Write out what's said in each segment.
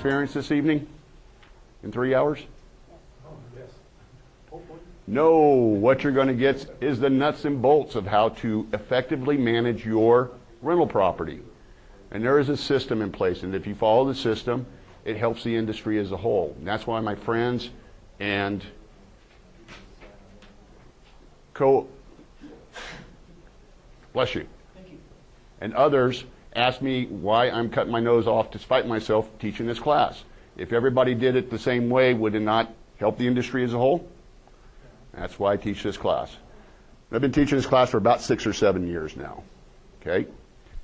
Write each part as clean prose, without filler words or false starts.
experience this evening? In 3 hours? No, what you're going to get is the nuts and bolts of how to effectively manage your rental property. And there is a system in place, and if you follow the system, it helps the industry as a whole. And that's why my friends and bless you, and others ask me why I'm cutting my nose off to spite myself teaching this class. If everybody did it the same way, would it not help the industry as a whole? That's why I teach this class. I've been teaching this class for about 6 or 7 years now. Okay?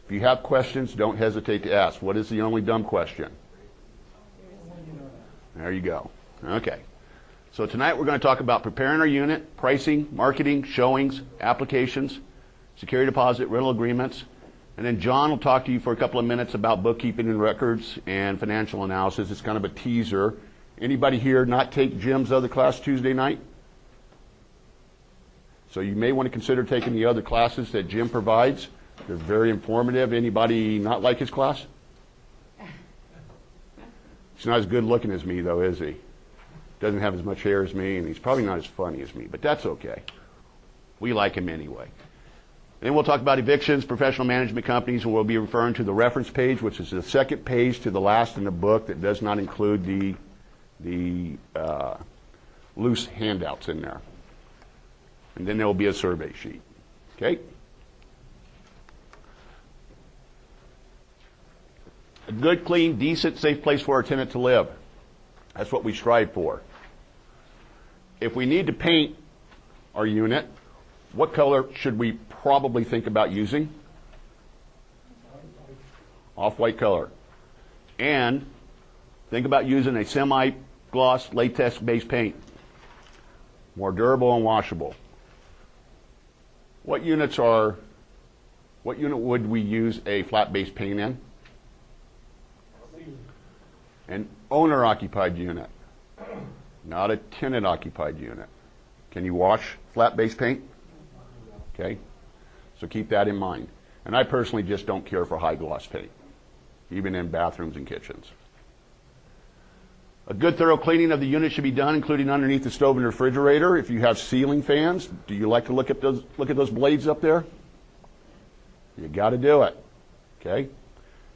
If you have questions, don't hesitate to ask. What is the only dumb question? There you go. Okay. So tonight we're going to talk about preparing our unit, pricing, marketing, showings, applications, security deposit, rental agreements, and then John will talk to you for a couple of minutes about bookkeeping and records and financial analysis. It's kind of a teaser. Anybody here not take Jim's other class Tuesday night? So you may want to consider taking the other classes that Jim provides. They're very informative. Anybody not like his class? He's not as good looking as me, though, is he? Doesn't have as much hair as me, and he's probably not as funny as me, but that's okay. We like him anyway. Then we'll talk about evictions, professional management companies, and we'll be referring to the reference page, which is the second page to the last in the book that does not include the loose handouts in there. And then there will be a survey sheet. Okay? A good, clean, decent, safe place for our tenant to live. That's what we strive for. If we need to paint our unit, what color should we probably think about using? Off-white color. And think about using a semi-gloss latex-based paint. More durable and washable. What unit would we use a flat-based paint in? An owner-occupied unit, not a tenant-occupied unit. Can you wash flat-based paint? Okay, so keep that in mind. And I personally just don't care for high-gloss paint, even in bathrooms and kitchens. A good thorough cleaning of the unit should be done, including underneath the stove and refrigerator. If you have ceiling fans, do you like to look at those blades up there? You got to do it. Okay,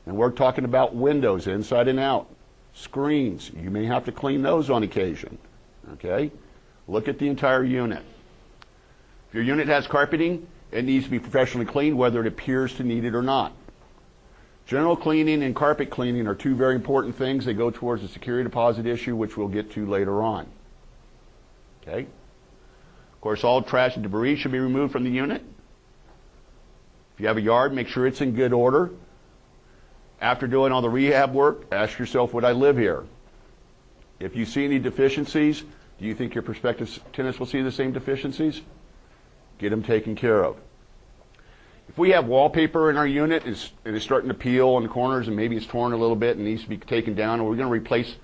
and we're talking about windows inside and out. Screens, you may have to clean those on occasion. Okay? Look at the entire unit. If your unit has carpeting, it needs to be professionally cleaned, whether it appears to need it or not. General cleaning and carpet cleaning are two very important things. They go towards the security deposit issue, which we'll get to later on. Okay? Of course, all trash and debris should be removed from the unit. If you have a yard, make sure it's in good order. After doing all the rehab work, ask yourself, would I live here? If you see any deficiencies, do you think your prospective tenants will see the same deficiencies? Get them taken care of. If we have wallpaper in our unit and it's starting to peel on the corners and maybe it's torn a little bit and needs to be taken down, are we going to replace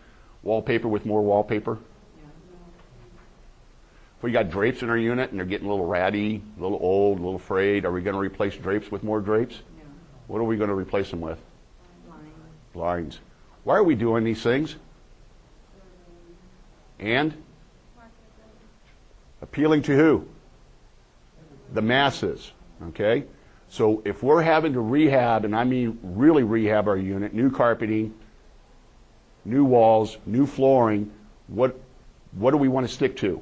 wallpaper with more wallpaper? If we got drapes in our unit and they're getting a little ratty, a little old, a little frayed, are we going to replace drapes with more drapes? No. What are we going to replace them with? Blinds. Why are we doing these things? And appealing to who? The masses. Okay? So if we're having to rehab, and I mean really rehab our unit, new carpeting, new walls, new flooring, what do we want to stick to?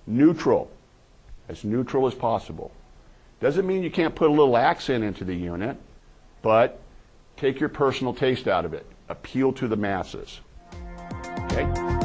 Neutral. As neutral as possible. Doesn't mean you can't put a little accent into the unit, but take your personal taste out of it. Appeal to the masses. Okay?